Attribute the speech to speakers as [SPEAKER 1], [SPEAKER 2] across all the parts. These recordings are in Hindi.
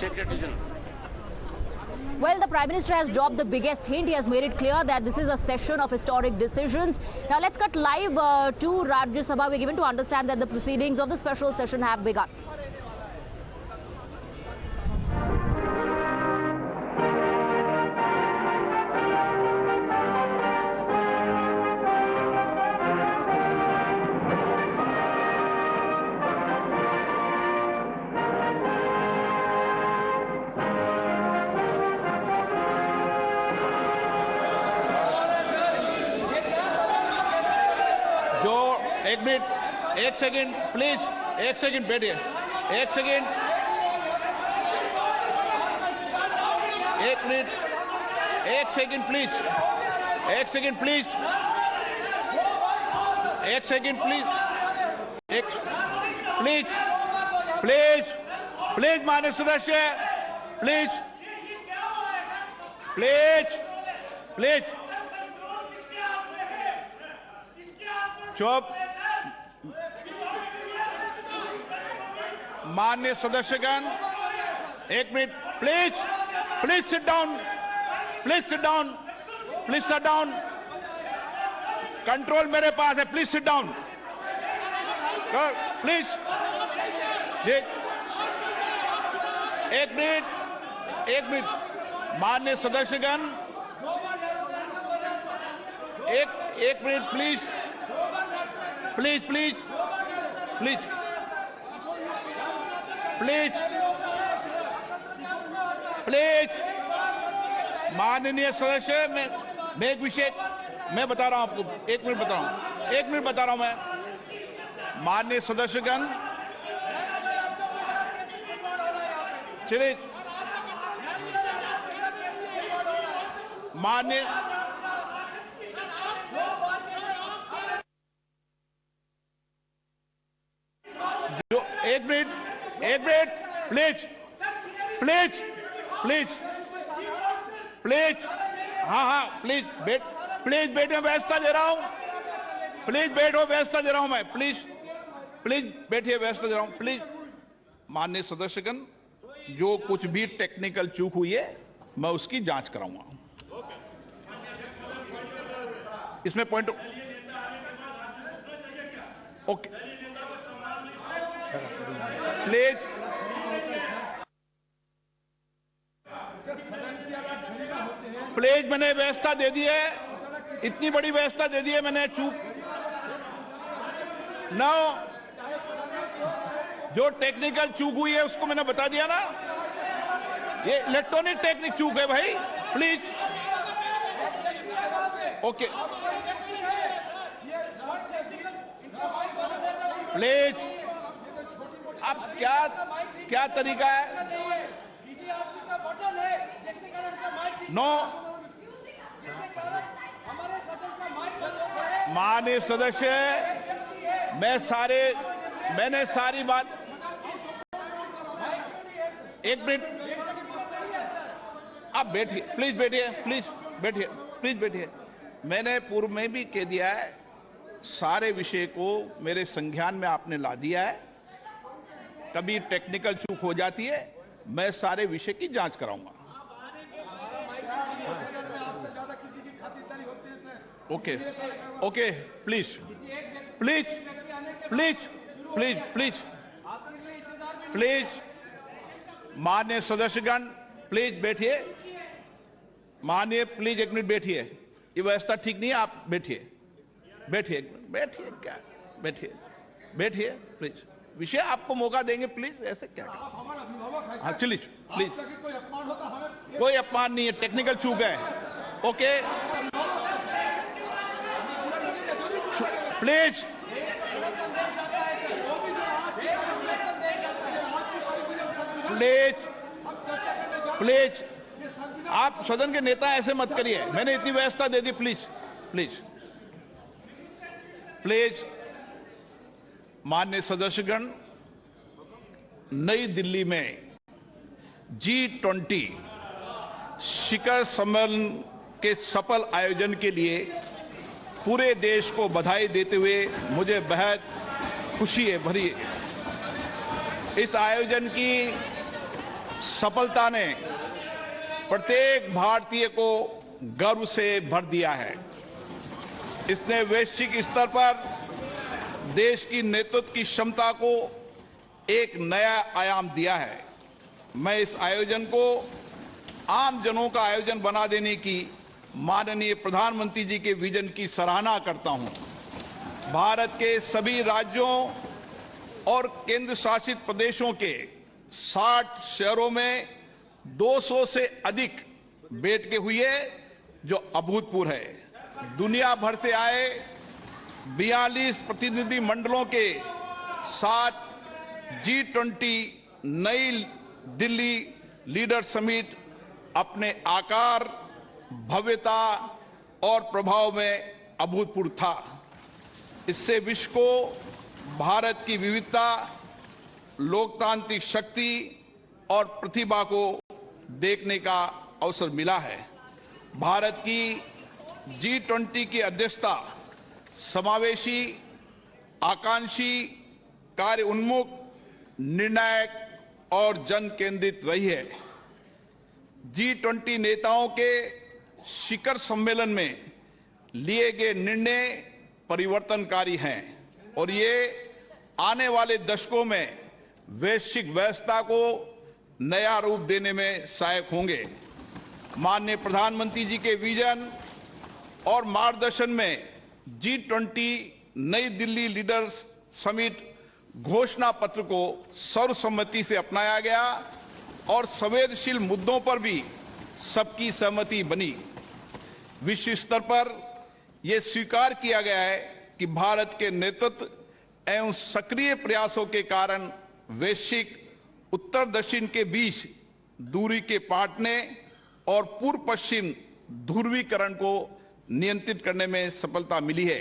[SPEAKER 1] secretary.
[SPEAKER 2] Well, the Prime Minister has dropped the biggest hint. He has made it clear that this is a session of historic decisions. Now, let's cut live to Rajya Sabha. We're given to understand that the proceedings of the special session have begun.
[SPEAKER 3] जो एक मिनट, एक सेकंड प्लीज, एक सेकंड बैठिए, एक सेकंड, एक मिनट, एक सेकंड प्लीज, एक सेकंड प्लीज, एक सेकंड प्लीज, एक प्लीज, प्लीज, प्लीज माननीय सदस्य, प्लीज, प्लीज, प्लीज, चुप। माननीय सदस्यगण, एक minute please, please sit down, please sit down, please sit down. Control मेरे पास है, प्लीज सिट डाउन, प्लीज। एक मिनट, एक मिनट। माननीय सदस्यगण, एक minute please, please, please, please, please, please. माननीय सदस्य, मैं एक विषय मैं बता रहा हूं आपको, एक मिनट बता रहा हूं, एक मिनट बता रहा हूं मैं। माननीय सदस्यगण, चलिए, माननीय एक minute please, please, please, please, हाँ प्लीज बैठ, प्लीज बैठे, व्यवस्था दे रहा हूं, प्लीज बैठो, व्यवस्था दे रहा हूं मैं, प्लीज, प्लीज बैठिए, व्यवस्था दे रहा हूं, प्लीज। माननीय सदस्यगण, जो कुछ भी टेक्निकल चूक हुई है मैं उसकी जांच कराऊंगा। इसमें पॉइंट ओके, प्लीज, प्लीज, मैंने व्यवस्था दे दी है, इतनी बड़ी व्यवस्था दे दी है मैंने, चूक ना, जो टेक्निकल चूक हुई है उसको मैंने बता दिया ना, ये इलेक्ट्रॉनिक टेक्निक चूक है भाई, प्लीज, ओके, प्लीज। अब क्या तरीका है? नो, माननीय सदस्य, मैंने सारी बात, एक मिनट, आप बैठिए, प्लीज बैठिए, प्लीज बैठिए, प्लीज बैठिए। मैंने पूर्व में भी कह दिया है, सारे विषय को मेरे संज्ञान में आपने ला दिया है, कभी टेक्निकल चूक हो जाती है, मैं सारे विषय की जांच कराऊंगा। Okay, okay, please, please, please, please, please, please. माननीय सदस्यगण, प्लीज बैठिए, माननीय, प्लीज एक मिनट बैठिए, ये व्यवस्था ठीक नहीं है, आप बैठिए, बैठिए, बैठिए, क्या बैठिए, बैठिए, प्लीज, विषय आपको मौका देंगे, प्लीज, ऐसे क्या? हाँ चलिए, प्लीज, कोई अपमान नहीं है, टेक्निकल चूक है, ओके, प्लीज, प्लीज, प्लीज, आप सदन के नेता ऐसे मत करिए, मैंने इतनी व्यवस्था दे दी, प्लीज, प्लीज, प्लीज। माननीय सदस्यगण, नई दिल्ली में G20 शिखर सम्मेलन के सफल आयोजन के लिए पूरे देश को बधाई देते हुए मुझे बेहद खुशी है भरी। इस आयोजन की सफलता ने प्रत्येक भारतीय को गर्व से भर दिया है। इसने वैश्विक स्तर पर देश की नेतृत्व की क्षमता को एक नया आयाम दिया है। मैं इस आयोजन को आम जनों का आयोजन बना देने की माननीय प्रधानमंत्री जी के विजन की सराहना करता हूं। भारत के सभी राज्यों और केंद्र शासित प्रदेशों के 60 शहरों में 200 से अधिक बैठकें हुई है, जो अभूतपूर्व है। दुनिया भर से आए 42 प्रतिनिधि मंडलों के साथ G20 नई दिल्ली लीडर समिट अपने आकार, भव्यता और प्रभाव में अभूतपूर्व था। इससे विश्व को भारत की विविधता, लोकतांत्रिक शक्ति और प्रतिभा को देखने का अवसर मिला है। भारत की G20 की अध्यक्षता समावेशी, आकांक्षी, कार्य उन्मुख, निर्णायक और जन केंद्रित रही है। G20 नेताओं के शिखर सम्मेलन में लिए गए निर्णय परिवर्तनकारी हैं और ये आने वाले दशकों में वैश्विक व्यवस्था को नया रूप देने में सहायक होंगे। माननीय प्रधानमंत्री जी के विजन और मार्गदर्शन में G20 नई दिल्ली लीडर्स समिट घोषणा पत्र को सर्वसम्मति से अपनाया गया और संवेदनशील मुद्दों पर भी सबकी सहमति बनी। विश्व स्तर पर यह स्वीकार किया गया है कि भारत के नेतृत्व एवं सक्रिय प्रयासों के कारण वैश्विक उत्तर दक्षिण के बीच दूरी के पाटने और पूर्व पश्चिम ध्रुवीकरण को नियंत्रित करने में सफलता मिली है।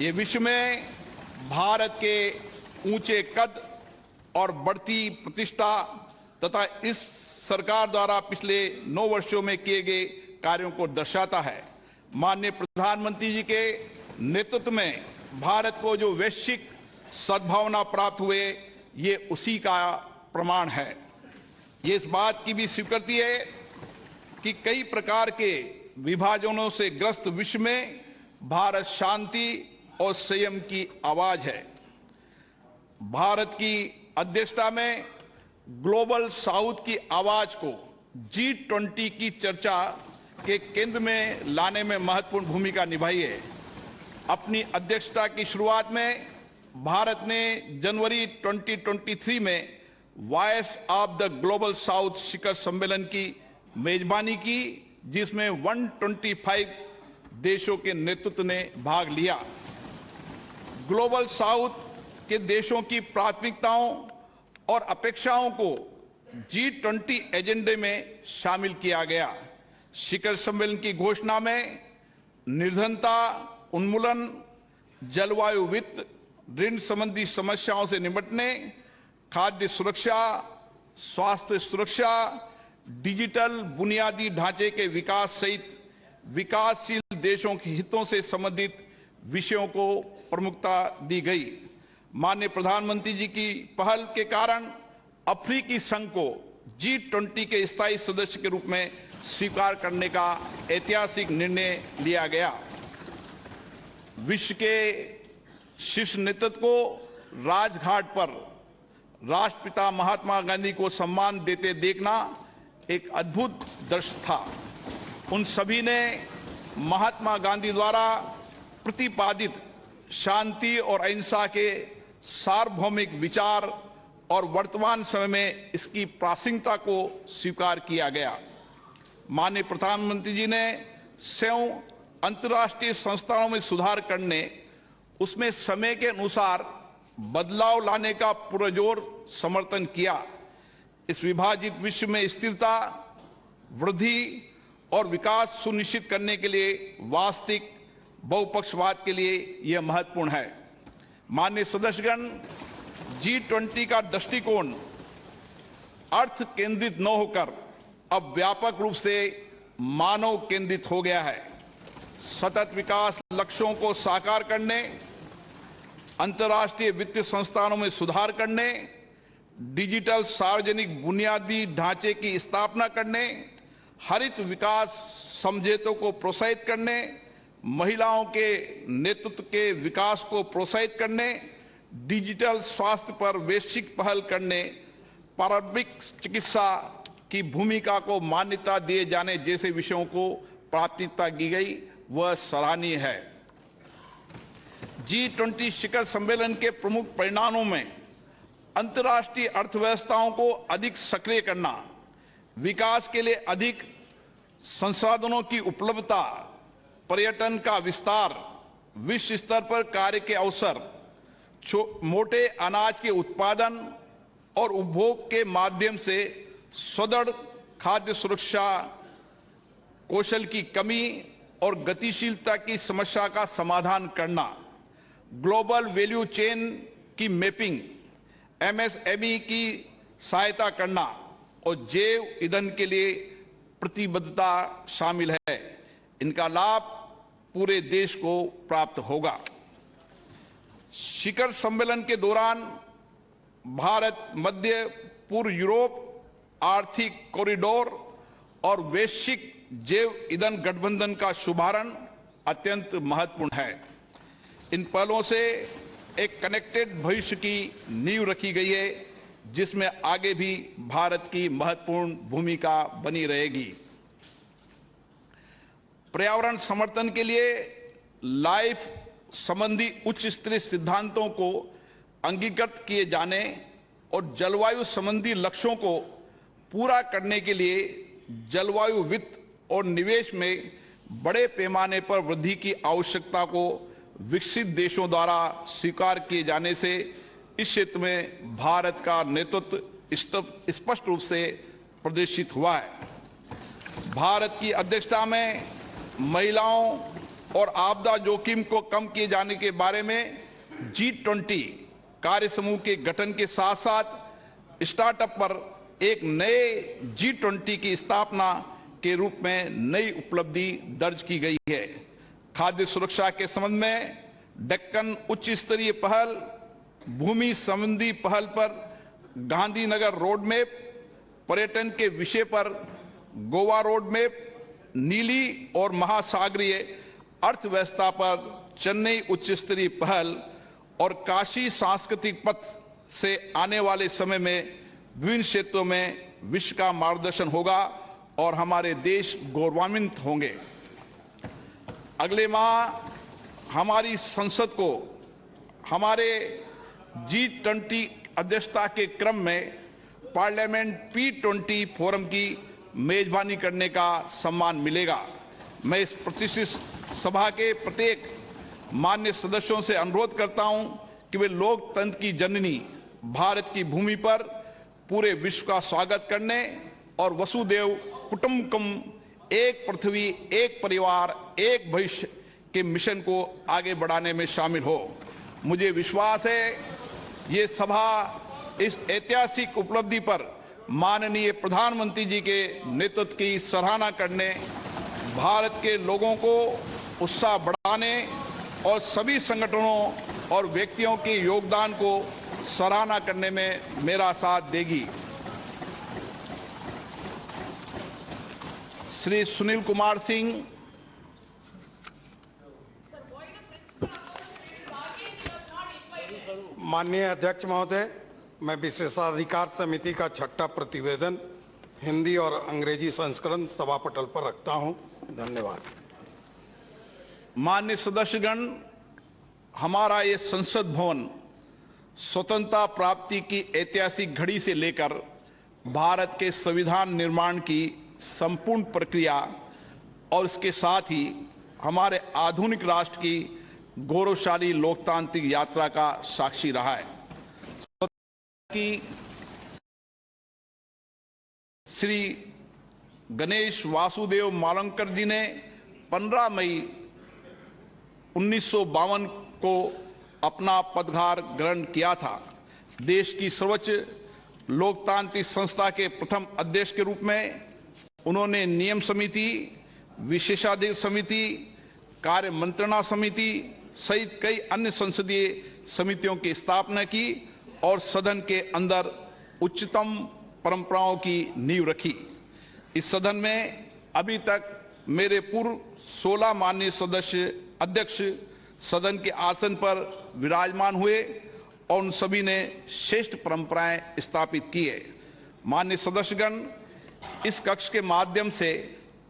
[SPEAKER 3] ये विश्व में भारत के ऊंचे कद और बढ़ती प्रतिष्ठा तथा इस सरकार द्वारा पिछले 9 वर्षों में किए गए कार्यों को दर्शाता है। माननीय प्रधानमंत्री जी के नेतृत्व में भारत को जो वैश्विक सद्भावना प्राप्त हुए, ये उसी का प्रमाण है। ये इस बात की भी स्वीकृति है कि कई प्रकार के विभाजनों से ग्रस्त विश्व में भारत शांति और संयम की आवाज है। भारत की अध्यक्षता में ग्लोबल साउथ की आवाज को G20 की चर्चा के केंद्र में लाने में महत्वपूर्ण भूमिका निभाई है। अपनी अध्यक्षता की शुरुआत में भारत ने जनवरी 2023 में voice of the global south शिखर सम्मेलन की मेजबानी की, जिसमें 125 देशों के नेतृत्व ने भाग लिया। ग्लोबल साउथ के देशों की प्राथमिकताओं और अपेक्षाओं को G20 एजेंडे में शामिल किया गया। शिखर सम्मेलन की घोषणा में निर्धनता उन्मूलन, जलवायु वित्त, ऋण संबंधी समस्याओं से निपटने, खाद्य सुरक्षा, स्वास्थ्य सुरक्षा, डिजिटल बुनियादी ढांचे के विकास सहित विकासशील देशों के हितों से संबंधित विषयों को प्रमुखता दी गई। माननीय प्रधानमंत्री जी की पहल के कारण अफ्रीकी संघ को G20 के स्थायी सदस्य के रूप में स्वीकार करने का ऐतिहासिक निर्णय लिया गया। विश्व के शीर्ष नेतृत्व को राजघाट पर राष्ट्रपिता महात्मा गांधी को सम्मान देते देखना एक अद्भुत दृश्य था। उन सभी ने महात्मा गांधी द्वारा प्रतिपादित शांति और अहिंसा के सार्वभौमिक विचार और वर्तमान समय में इसकी प्रासंगिकता को स्वीकार किया गया। माननीय प्रधानमंत्री जी ने स्वयं अंतर्राष्ट्रीय संस्थानों में सुधार करने, उसमें समय के अनुसार बदलाव लाने का पुरजोर समर्थन किया। इस विभाजित विश्व में स्थिरता, वृद्धि और विकास सुनिश्चित करने के लिए वास्तविक बहुपक्षवाद के लिए यह महत्वपूर्ण है। माननीय सदस्यगण, G20 का दृष्टिकोण अर्थ केंद्रित न होकर अब व्यापक रूप से मानव केंद्रित हो गया है। सतत विकास लक्ष्यों को साकार करने, अंतर्राष्ट्रीय वित्तीय संस्थानों में सुधार करने, डिजिटल सार्वजनिक बुनियादी ढांचे की स्थापना करने, हरित विकास समझौतों को प्रोत्साहित करने, महिलाओं के नेतृत्व के विकास को प्रोत्साहित करने, डिजिटल स्वास्थ्य पर वैश्विक पहल करने, प्रारंभिक चिकित्सा की भूमिका को मान्यता दिए जाने जैसे विषयों को प्राथमिकता दी गई, वह सराहनीय है। G20 शिखर सम्मेलन के प्रमुख परिणामों में अंतर्राष्ट्रीय अर्थव्यवस्थाओं को अधिक सक्रिय करना, विकास के लिए अधिक संसाधनों की उपलब्धता, पर्यटन का विस्तार, विश्व स्तर पर कार्य के अवसर, मोटे अनाज के उत्पादन और उपभोग के माध्यम से सुदृढ़ खाद्य सुरक्षा, कौशल की कमी और गतिशीलता की समस्या का समाधान करना, ग्लोबल वैल्यू चेन की मैपिंग, MSME की सहायता करना और जैव ईंधन के लिए प्रतिबद्धता शामिल है। इनका लाभ पूरे देश को प्राप्त होगा। शिखर सम्मेलन के दौरान भारत मध्य पूर्व यूरोप आर्थिक कॉरिडोर और वैश्विक जैव ईंधन गठबंधन का शुभारंभ अत्यंत महत्वपूर्ण है। इन पहलों से एक कनेक्टेड भविष्य की नींव रखी गई है, जिसमें आगे भी भारत की महत्वपूर्ण भूमिका बनी रहेगी। पर्यावरण समर्थन के लिए लाइफ संबंधी उच्च स्तरीय सिद्धांतों को अंगीकृत किए जाने और जलवायु संबंधी लक्ष्यों को पूरा करने के लिए जलवायु वित्त और निवेश में बड़े पैमाने पर वृद्धि की आवश्यकता को विकसित देशों द्वारा स्वीकार किए जाने से इस क्षेत्र में भारत का नेतृत्व स्पष्ट रूप से प्रदर्शित हुआ है। भारत की अध्यक्षता में महिलाओं और आपदा जोखिम को कम किए जाने के बारे में G20 कार्य समूह के गठन के साथ साथ स्टार्टअप पर एक नए G20 की स्थापना के रूप में नई उपलब्धि दर्ज की गई है। खाद्य सुरक्षा के संबंध में डेक्कन उच्च स्तरीय पहल, भूमि संबंधी पहल पर गांधीनगर रोड मैप, पर्यटन के विषय पर गोवा रोड मैप, नीली और महासागरीय अर्थव्यवस्था पर चेन्नई उच्च स्तरीय पहल और काशी सांस्कृतिक पथ से आने वाले समय में विभिन्न क्षेत्रों में विश्व का मार्गदर्शन होगा और हमारे देश गौरवान्वित होंगे। अगले माह हमारी संसद को हमारे G20 अध्यक्षता के क्रम में पार्लियामेंट P20 फोरम की मेजबानी करने का सम्मान मिलेगा। मैं इस प्रतिष्ठित सभा के प्रत्येक मान्य सदस्यों से अनुरोध करता हूं कि वे लोकतंत्र की जननी भारत की भूमि पर पूरे विश्व का स्वागत करने और वसुदेव कुटुंबकम, एक पृथ्वी एक परिवार एक भविष्य के मिशन को आगे बढ़ाने में शामिल हो। मुझे विश्वास है ये सभा इस ऐतिहासिक उपलब्धि पर माननीय प्रधानमंत्री जी के नेतृत्व की सराहना करने, भारत के लोगों को उत्साह बढ़ाने और सभी संगठनों और व्यक्तियों के योगदान को सराहना करने में मेरा साथ देगी। श्री सुनील कुमार सिंह,
[SPEAKER 1] माननीय अध्यक्ष महोदय, मैं विशेषाधिकार समिति का छठा प्रतिवेदन हिंदी और अंग्रेजी संस्करण सभा पटल पर रखता हूं। धन्यवाद।
[SPEAKER 3] माननीय सदस्यगण, हमारा ये संसद भवन स्वतंत्रता प्राप्ति की ऐतिहासिक घड़ी से लेकर भारत के संविधान निर्माण की संपूर्ण प्रक्रिया और इसके साथ ही हमारे आधुनिक राष्ट्र की गौरवशाली लोकतांत्रिक यात्रा का साक्षी रहा है। कि श्री गणेश वासुदेव मावलंकर जी ने 15 मई 1952 को अपना पदभार ग्रहण किया था। देश की सर्वोच्च लोकतांत्रिक संस्था के प्रथम अध्यक्ष के रूप में उन्होंने नियम समिति, विशेषाधिकार समिति, कार्य मंत्रणा समिति सहित कई अन्य संसदीय समितियों की स्थापना की और सदन के अंदर उच्चतम परंपराओं की नींव रखी। इस सदन में अभी तक मेरे पूर्व 16 माननीय सदस्य अध्यक्ष सदन के आसन पर विराजमान हुए और उन सभी ने श्रेष्ठ परंपराएं स्थापित की है। माननीय सदस्यगण, इस कक्ष के माध्यम से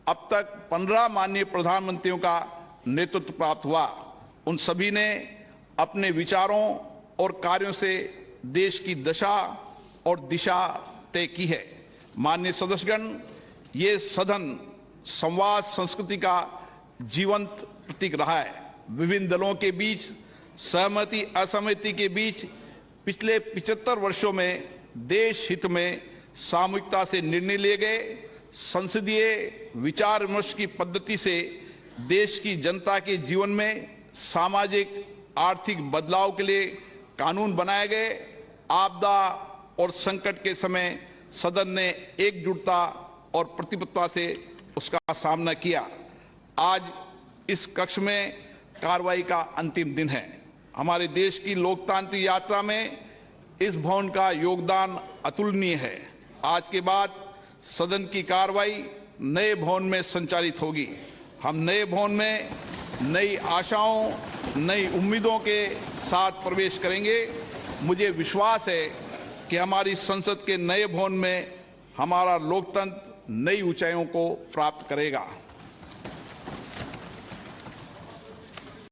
[SPEAKER 3] अब तक 15 माननीय प्रधानमंत्रियों का नेतृत्व प्राप्त हुआ। उन सभी ने अपने विचारों और कार्यों से देश की दशा और दिशा तय की है। माननीय सदस्यगण, ये सदन संवाद संस्कृति का जीवंत प्रतीक रहा है। विभिन्न दलों के बीच सहमति असहमति के बीच पिछले 75 वर्षों में देश हित में सामूहिकता से निर्णय लिए गए। संसदीय विचार विमर्श की पद्धति से देश की जनता के जीवन में सामाजिक आर्थिक बदलाव के लिए कानून बनाए गए। आपदा और संकट के समय सदन ने एकजुटता और प्रतिबद्धता से उसका सामना किया। आज इस कक्ष में कार्रवाई का अंतिम दिन है। हमारे देश की लोकतांत्रिक यात्रा में इस भवन का योगदान अतुलनीय है। आज के बाद सदन की कार्रवाई नए भवन में संचालित होगी। हम नए भवन में नई आशाओं, नई उम्मीदों के साथ प्रवेश करेंगे। मुझे विश्वास है कि हमारी संसद के नए भवन में हमारा लोकतंत्र नई ऊंचाइयों को प्राप्त करेगा।